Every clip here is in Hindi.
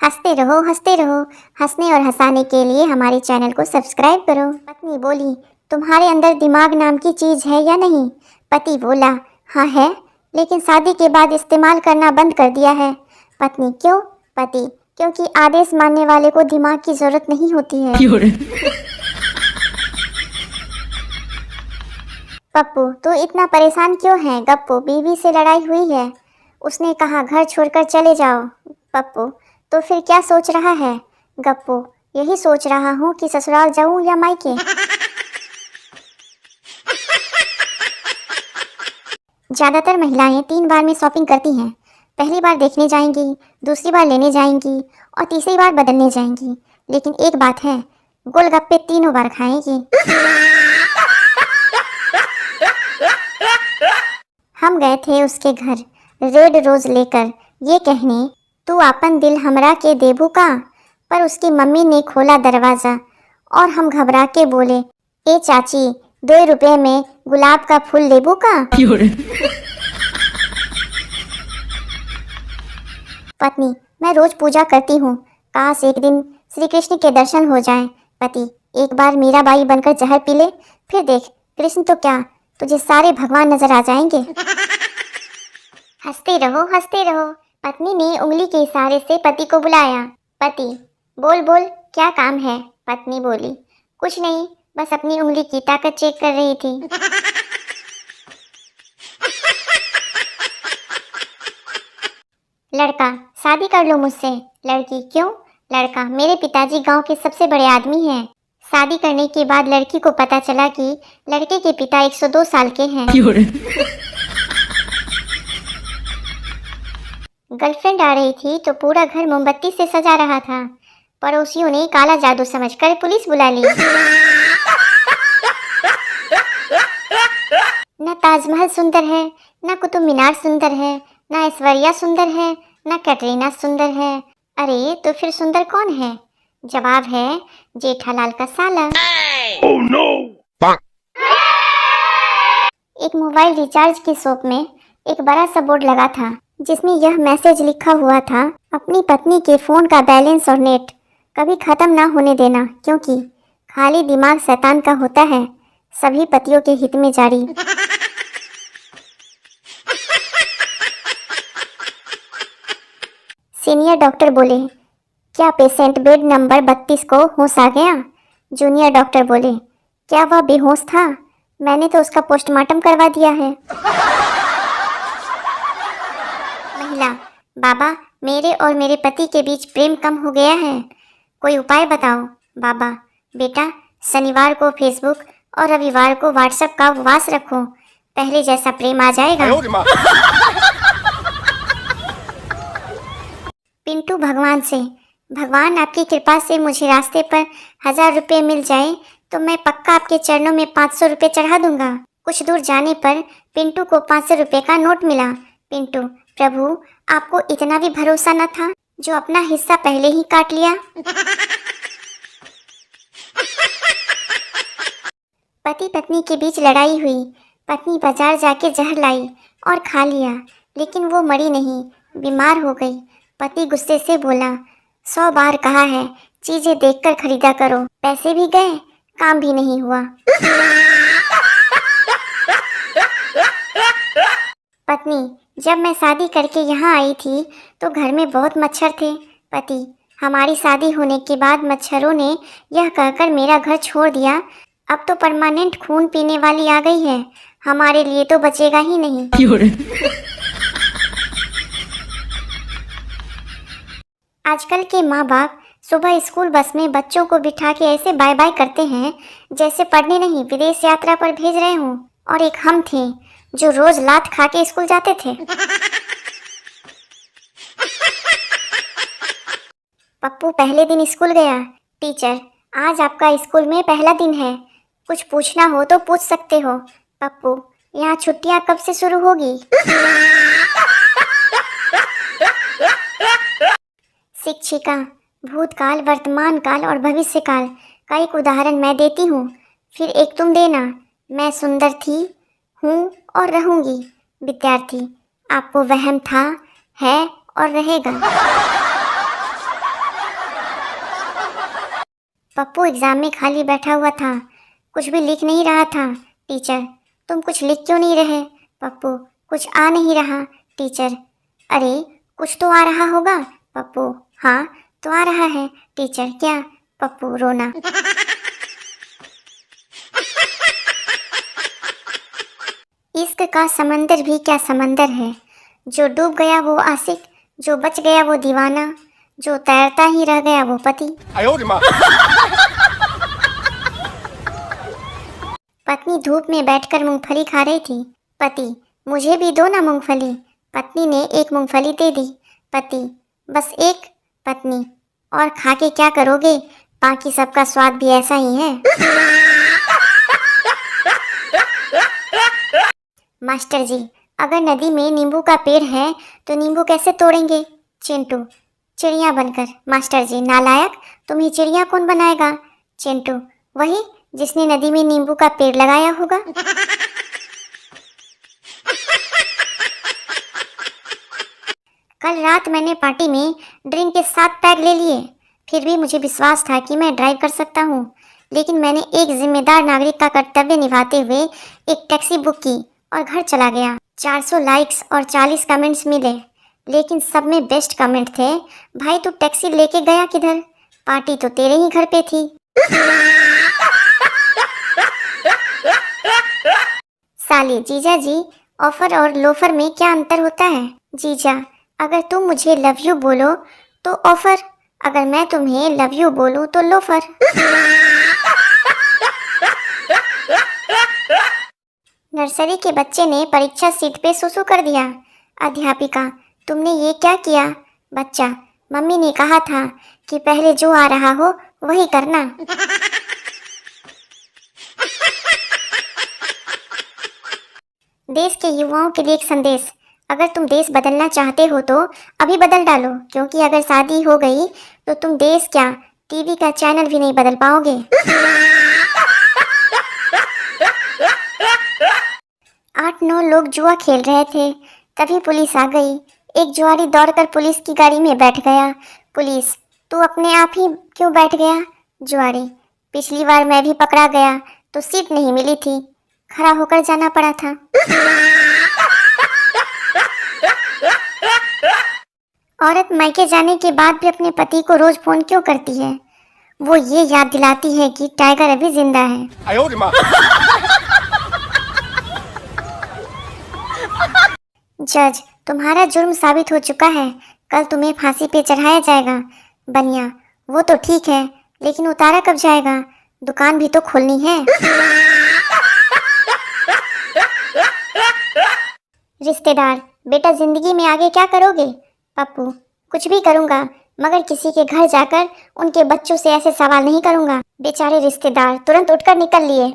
हंसते रहो। हंसने और हंसाने के लिए हमारे चैनल को सब्सक्राइब करो। पत्नी बोली, तुम्हारे अंदर दिमाग नाम की चीज़ है या नहीं? पति बोला, हाँ है, लेकिन शादी के बाद इस्तेमाल करना बंद कर दिया है। पत्नी, क्यों? पति, क्योंकि आदेश मानने वाले को दिमाग की ज़रूरत नहीं होती है। पप्पू, तू इतना परेशान क्यों है? गप्पू, बीवी से लड़ाई हुई है, उसने कहा घर छोड़कर चले जाओ। पप्पू, तो फिर क्या सोच रहा है? गप्पू, यही सोच रहा हूँ कि ससुराल जाऊँ या मायके। ज़्यादातर महिलाएं 3 बार में शॉपिंग करती हैं। पहली बार देखने जाएंगी, दूसरी बार लेने जाएंगी और तीसरी बार बदलने जाएंगी। लेकिन एक बात है, गोलगप्पे तीनों बार खाएंगी। हम गए थे उसके घर रेड रोज लेकर, ये कहने, तू अपन दिल हमरा के देबू का? पर उसकी मम्मी ने खोला दरवाज़ा और हम घबरा के बोले, ए चाची, 2 रुपए में गुलाब का फूल लेबू का? पत्नी, मैं रोज पूजा करती हूँ, काश एक दिन श्री कृष्ण के दर्शन हो जाएं। पति, एक बार मीराबाई बनकर जहर पी ले, फिर देख, कृष्ण तो क्या, तुझे सारे भगवान नजर आ जाएंगे। हंसते रहो। पत्नी ने उंगली के इशारे से पति को बुलाया। पति, बोल बोल, क्या काम है? पत्नी बोली, कुछ नहीं, बस अपनी उंगली की ताकत चेक कर रही थी। लड़का, शादी कर लो मुझसे। लड़की, क्यों? लड़का, मेरे पिताजी गांव के सबसे बड़े आदमी हैं। शादी करने के बाद लड़की को पता चला कि लड़के के पिता 102 साल के हैं। गर्लफ्रेंड आ रही थी तो पूरा घर मोमबत्ती से सजा रहा था। पड़ोसियों ने काला जादू समझकर पुलिस बुला ली। न ताजमहल सुंदर है, न कुतुब मीनार सुंदर है, न ऐश्वर्या सुंदर है, न कैटरीना सुंदर है। अरे तो फिर सुंदर कौन है? जवाब है जेठालाल का साला। Oh, no! एक मोबाइल रिचार्ज की शॉप में एक बड़ा सा बोर्ड लगा था जिसमें यह मैसेज लिखा हुआ था, अपनी पत्नी के फोन का बैलेंस और नेट कभी खत्म ना होने देना, क्योंकि खाली दिमाग शैतान का होता है। सभी पतियों के हित में जारी। सीनियर डॉक्टर बोले, क्या पेशेंट बेड नंबर 32 को होश आ गया? जूनियर डॉक्टर बोले, क्या वह बेहोश था? मैंने तो उसका पोस्टमार्टम करवा दिया है। महिला, बाबा, मेरे और मेरे पति के बीच प्रेम कम हो गया है, कोई उपाय बताओ। बाबा, बेटा, शनिवार को फेसबुक और रविवार को व्हाट्सएप का उपवास रखो, पहले जैसा प्रेम आ जाएगा। पिंटू भगवान से, भगवान आपकी कृपा से मुझे रास्ते पर 1000 रुपये मिल जाए तो मैं पक्का आपके चरणों में 500 रुपये चढ़ा दूंगा। कुछ दूर जाने पर पिंटू को 500 रुपये का नोट मिला। पिंटू, प्रभु, आपको इतना भी भरोसा न था जो अपना हिस्सा पहले ही काट लिया। पति पत्नी के बीच लड़ाई हुई। पत्नी बाजार जाके जहर लाई और खा लिया, लेकिन वो मरी नहीं, बीमार हो गई। पति गुस्से से बोला, 100 बार कहा है चीजें देखकर खरीदा करो, पैसे भी गए, काम भी नहीं हुआ। पत्नी, जब मैं शादी करके यहाँ आई थी तो घर में बहुत मच्छर थे। पति, हमारी शादी होने के बाद मच्छरों ने यह कहकर मेरा घर छोड़ दिया, अब तो परमानेंट खून पीने वाली आ गई है, हमारे लिए तो बचेगा ही नहीं। आजकल के माँ बाप सुबह स्कूल बस में बच्चों को बिठा के ऐसे बाय बाय करते हैं जैसे पढ़ने नहीं विदेश यात्रा पर भेज रहे हों। और एक हम थे जो रोज लात खा के स्कूल जाते थे। पप्पू पहले दिन स्कूल गया। टीचर, आज आपका स्कूल में पहला दिन है, कुछ पूछना हो तो पूछ सकते हो। पप्पू, यहाँ छुट्टियाँ कब से शुरू होगी? शिक्षिका, भूतकाल, वर्तमान काल और भविष्य काल का एक उदाहरण मैं देती हूँ, फिर एक तुम देना। मैं सुंदर थी, हूँ और रहूँगी। विद्यार्थी, आपको वहम था, है और रहेगा। पप्पू एग्ज़ाम में खाली बैठा हुआ था, कुछ भी लिख नहीं रहा था। टीचर, तुम कुछ लिख क्यों नहीं रहे? पप्पू, कुछ आ नहीं रहा। टीचर, अरे कुछ तो आ रहा होगा। पप्पू, हाँ तो आ रहा है। टीचर, क्या? पप्पू, रोना। इश्क का समंदर भी क्या समंदर है, जो डूब गया वो आशिक, जो बच गया वो दीवाना, जो तैरता ही रह गया वो पति। पत्नी धूप में बैठकर मूंगफली खा रही थी। पति, मुझे भी दो ना मूंगफली। पत्नी ने एक मूंगफली दे दी। पति, बस एक? पत्नी, और खा के क्या करोगे, बाकी सबका स्वाद भी ऐसा ही है। मास्टर जी, अगर नदी में नींबू का पेड़ है तो नींबू कैसे तोड़ेंगे? चिंटू, चिड़िया बनकर। मास्टर जी, नालायक, तुम्हें चिड़िया कौन बनाएगा? चिंटू, वही जिसने नदी में नींबू का पेड़ लगाया होगा। कल रात मैंने पार्टी में ड्रिंक के 7 पैक ले लिए, फिर भी मुझे विश्वास था कि मैं ड्राइव कर सकता हूँ, लेकिन मैंने एक जिम्मेदार नागरिक का कर्तव्य निभाते हुए एक टैक्सी बुक की और घर चला गया। 400 लाइक्स और 40 कमेंट्स मिले, लेकिन सब में बेस्ट कमेंट थे, भाई तू टैक्सी लेके गया किधर? पार्टी तो तेरे ही घर पे थी। साले, जीजा जी, ऑफर और लोफर में क्या अंतर होता है? जीजा, अगर तुम मुझे लव यू बोलो तो ऑफर, अगर मैं तुम्हें लव यू बोलूं तो लोफर। नर्सरी के बच्चे ने परीक्षा सीट पे सुसु कर दिया। अध्यापिका, तुमने ये क्या किया? बच्चा, मम्मी ने कहा था कि पहले जो आ रहा हो वही करना। देश के युवाओं के लिए एक संदेश, अगर तुम देश बदलना चाहते हो तो अभी बदल डालो, क्योंकि अगर शादी हो गई तो तुम देश क्या, टीवी का चैनल भी नहीं बदल पाओगे। 8-9 लोग जुआ खेल रहे थे, तभी पुलिस आ गई। एक जुआरी दौड़कर पुलिस की गाड़ी में बैठ गया। पुलिस, तू अपने आप ही क्यों बैठ गया? जुआरी, पिछली बार मैं भी पकड़ा गया तो सीट नहीं मिली थी, खड़ा होकर जाना पड़ा था। औरत मायके जाने के बाद भी अपने पति को रोज फोन क्यों करती है? वो ये याद दिलाती है कि टाइगर अभी जिंदा है। जज, तुम्हारा जुर्म साबित हो चुका है, कल तुम्हें फांसी पे चढ़ाया जाएगा। बनिया, वो तो ठीक है, लेकिन उतारा कब जाएगा? दुकान भी तो खोलनी है। रिश्तेदार, बेटा जिंदगी में आगे क्या करोगे? पप्पू, कुछ भी करूंगा, मगर किसी के घर जाकर उनके बच्चों से ऐसे सवाल नहीं करूंगा। बेचारे रिश्तेदार तुरंत उठकर निकल लिए।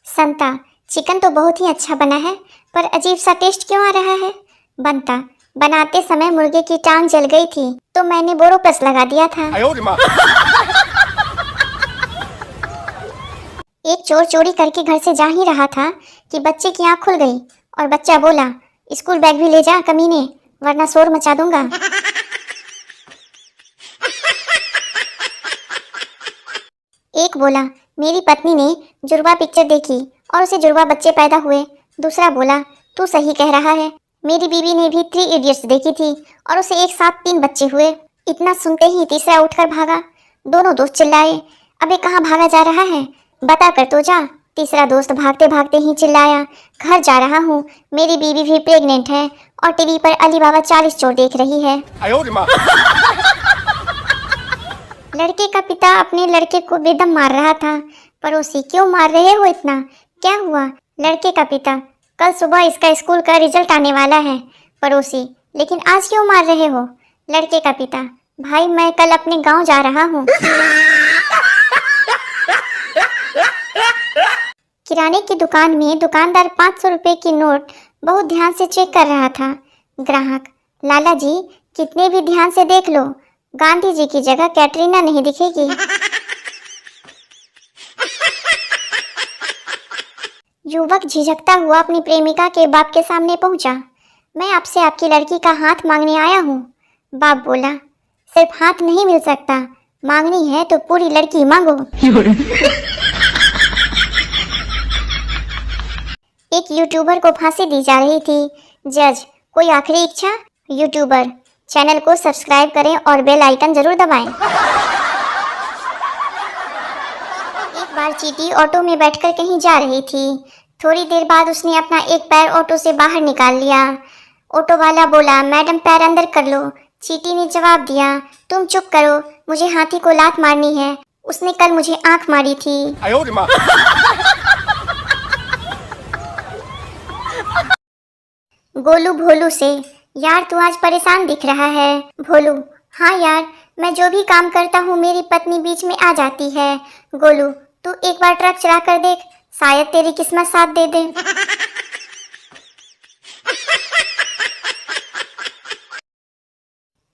संता, चिकन तो बहुत ही अच्छा बना है, पर अजीब सा टेस्ट क्यों आ रहा है? बनता, बनाते समय मुर्गे की टांग जल गई थी तो मैंने बोरोप्लस लगा दिया था। एक चोर चोरी करके घर से जा ही रहा था कि बच्चे की आंख खुल गई और बच्चा बोला, स्कूल बैग भी ले जा कमीने, वरना शोर मचा दूंगा। एक बोला, मेरी पत्नी ने जुड़वा पिक्चर देखी और उसे जुड़वा बच्चे पैदा हुए। दूसरा बोला, तू सही कह रहा है, मेरी बीवी ने भी 3 इडियट्स देखी थी और उसे एक साथ 3 बच्चे हुए। इतना सुनते ही तीसरा उठकर भागा। दोनों दोस्त चिल्लाए, अबे कहाँ भागा जा रहा है, बता कर तो जा। तीसरा दोस्त भागते भागते ही चिल्लाया, घर जा रहा हूँ, मेरी बीवी भी प्रेग्नेंट है और टीवी पर अली बाबा 40 चोर देख रही है। लड़के का पिता अपने लड़के को बेदम मार रहा था। पड़ोसी, क्यों मार रहे हो इतना, क्या हुआ? लड़के का पिता, कल सुबह इसका स्कूल का रिजल्ट आने वाला है। पड़ोसी, लेकिन आज क्यों मार रहे हो? लड़के का पिता, भाई मैं कल अपने गांव जा रहा हूँ। किराने की दुकान में दुकानदार 500 रुपए की नोट बहुत ध्यान से चेक कर रहा था। ग्राहक, लाला जी कितने भी ध्यान से देख लो, गांधी जी की जगह कैटरीना नहीं दिखेगी। युवक झिझकता हुआ अपनी प्रेमिका के बाप के सामने पहुंचा। मैं आपसे आपकी लड़की का हाथ मांगने आया हूँ। बाप बोला, सिर्फ हाथ नहीं मिल सकता, मांगनी है तो पूरी लड़की मांगो। एक यूट्यूबर को फांसी दी जा रही थी। जज, कोई आखिरी इच्छा? यूट्यूबर, चैनल को सब्सक्राइब करें और बेल आइकन जरूर दबाएं। एक बार चींटी ऑटो में बैठकर कहीं जा रही थी। थोड़ी देर बाद उसने अपना एक पैर ऑटो से बाहर निकाल लिया। ऑटो वाला बोला, मैडम पैर अंदर कर लो। चींटी ने जवाब दिया, तुम चुप करो, मुझे हाथी को लात मारनी है, उसने कल मुझे आंख मारी थी। गोलू भोलू से, यार तू आज परेशान दिख रहा है। भोलू, हाँ यार, मैं जो भी काम करता हूँ मेरी पत्नी बीच में आ जाती है। गोलू, तू एक बार ट्रक चला कर देख, शायद तेरी किस्मत साथ दे दे।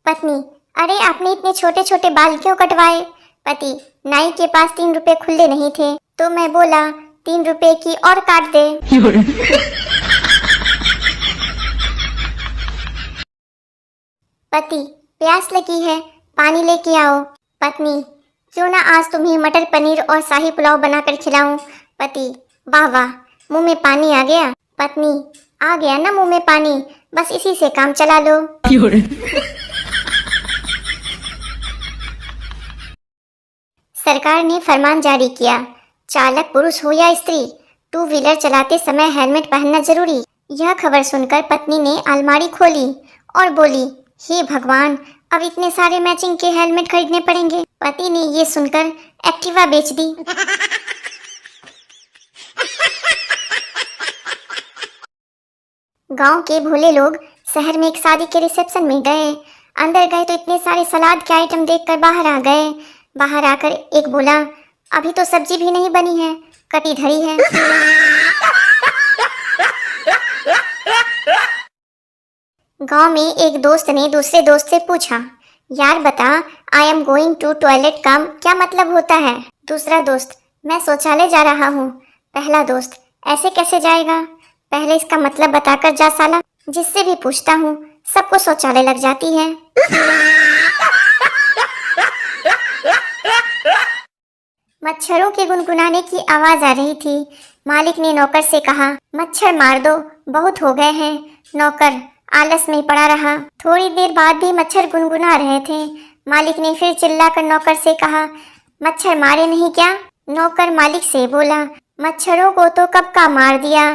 पत्नी, अरे आपने इतने छोटे छोटे बाल क्यों कटवाए? पति, नाई के पास 3 रुपए खुले नहीं थे तो मैं बोला 3 रुपए की और काट दे। पति, प्यास लगी है, पानी लेके आओ। पत्नी, क्यों ना आज तुम्हें मटर पनीर और शाही पुलाव बनाकर खिलाऊं। पति, वाह वाह, मुंह में पानी आ गया। पत्नी, आ गया ना मुंह में पानी, बस इसी से काम चला लो। सरकार ने फरमान जारी किया, चालक पुरुष हो या स्त्री, 2 व्हीलर चलाते समय हेलमेट पहनना जरूरी। यह खबर सुनकर पत्नी ने अलमारी खोली और बोली, हे भगवान, अब इतने सारे मैचिंग के हेलमेट खरीदने पड़ेंगे। पति ने ये सुनकर एक्टिवा बेच दी। गांव के भोले लोग शहर में एक शादी के रिसेप्शन में गए। अंदर गए तो इतने सारे सलाद के आइटम देखकर बाहर आ गए। बाहर आकर एक बोला, अभी तो सब्जी भी नहीं बनी है, कटी धरी है। गांव में एक दोस्त ने दूसरे दोस्त से पूछा, यार बता, I am going to toilet का क्या मतलब होता है? दूसरा दोस्त, मैं शौचालय जा रहा हूँ। पहला दोस्त, ऐसे कैसे जाएगा? पहले इसका मतलब बताकर जा साला, जिससे भी पूछता हूँ सबको शौचालय लग जाती है। मच्छरों के गुनगुनाने की आवाज आ रही थी। मालिक ने नौकर से कहा, मच्छर मार दो, बहुत हो गए हैं। नौकर आलस में पड़ा रहा। थोड़ी देर बाद भी मच्छर गुनगुना रहे थे। मालिक ने फिर चिल्लाकर नौकर से कहा, मच्छर मारे नहीं क्या? नौकर मालिक से बोला, मच्छरों को तो कब का मार दिया,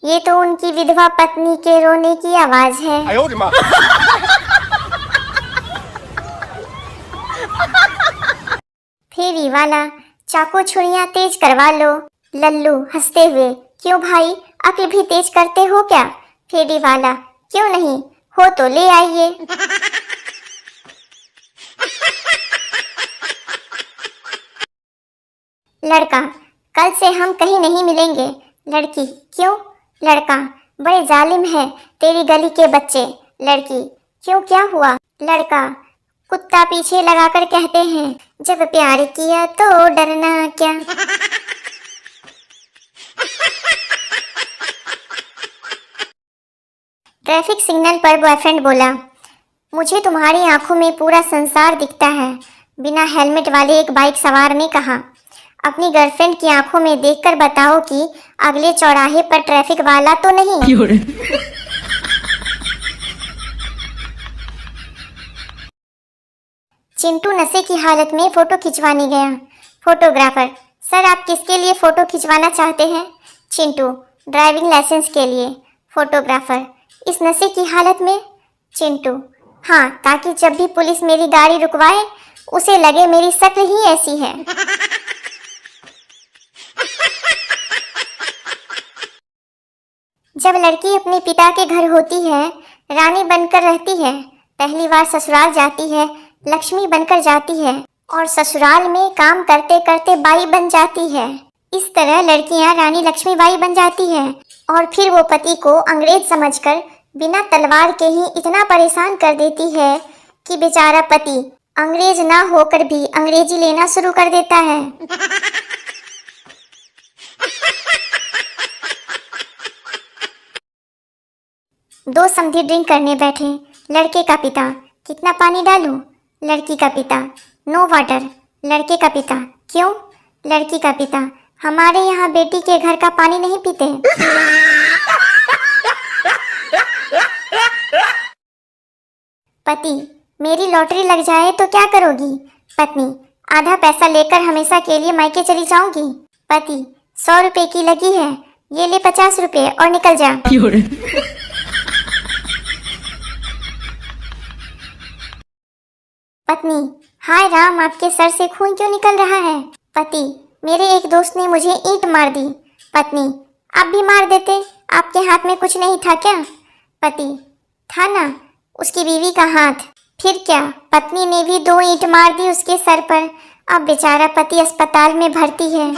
ये तो उनकी विधवा पत्नी के रोने की आवाज है। फेरी वाला, चाकू छुरियां तेज करवा लो। लल्लू हंसते हुए, क्यों भाई, अक्ल भी तेज करते हो क्या? फेरी वाला, क्यों नहीं, हो तो ले आइए। लड़का, कल से हम कहीं नहीं मिलेंगे। लड़की, क्यों? लड़का, बड़े जालिम है तेरी गली के बच्चे। लड़की, क्यों, क्या हुआ? लड़का, कुत्ता पीछे लगाकर कहते हैं, जब प्यार किया तो डरना क्या। ट्रैफिक सिग्नल पर बॉयफ्रेंड बोला, मुझे तुम्हारी आंखों में पूरा संसार दिखता है। बिना हेलमेट वाले एक बाइक सवार ने कहा, अपनी गर्लफ्रेंड की आंखों में देखकर बताओ कि अगले चौराहे पर ट्रैफिक वाला तो नहीं। चिंटू नशे की हालत में फोटो खिंचवाने गया। फोटोग्राफर, सर आप किसके लिए फोटो खिंचवाना चाहते हैं? चिंटू, ड्राइविंग लाइसेंस के लिए। फोटोग्राफर, इस नशे की हालत में? चिंटू, हाँ, ताकि जब भी पुलिस मेरी गाड़ी रुकवाए उसे लगे मेरी शक्ल ही ऐसी है। जब लड़की अपने पिता के घर होती है, रानी बनकर रहती है, पहली बार ससुराल जाती है, लक्ष्मी बनकर जाती है और ससुराल में काम करते करते बाई बन जाती है। इस तरह लड़कियां रानी लक्ष्मीबाई बन जाती है और फिर वो पति को अंग्रेज समझकर बिना तलवार के ही इतना परेशान कर देती है कि बेचारा पति अंग्रेज ना होकर भी अंग्रेजी लेना शुरू कर देता है। दो समधी ड्रिंक करने बैठे। लड़के का पिता, कितना पानी डालूं? लड़की का पिता, नो वाटर। लड़के का पिता, क्यों? लड़की का पिता, हमारे यहाँ बेटी के घर का पानी नहीं पीते। पति, मेरी लॉटरी लग जाए तो क्या करोगी? पत्नी, आधा पैसा लेकर हमेशा के लिए मायके चली जाऊंगी। पति, 100 रुपए की लगी है, ये ले 50 रुपए और निकल जा। पत्नी, हाय राम, आपके सर से खून क्यों निकल रहा है? पति, मेरे एक दोस्त ने मुझे ईंट मार दी। पत्नी, आप भी मार देते, आपके हाथ में कुछ नहीं था क्या? पति, था ना, उसकी बीवी का हाथ। फिर क्या, पत्नी ने भी 2 ईंट मार दी उसके सर पर। अब बेचारा पति अस्पताल में भर्ती है।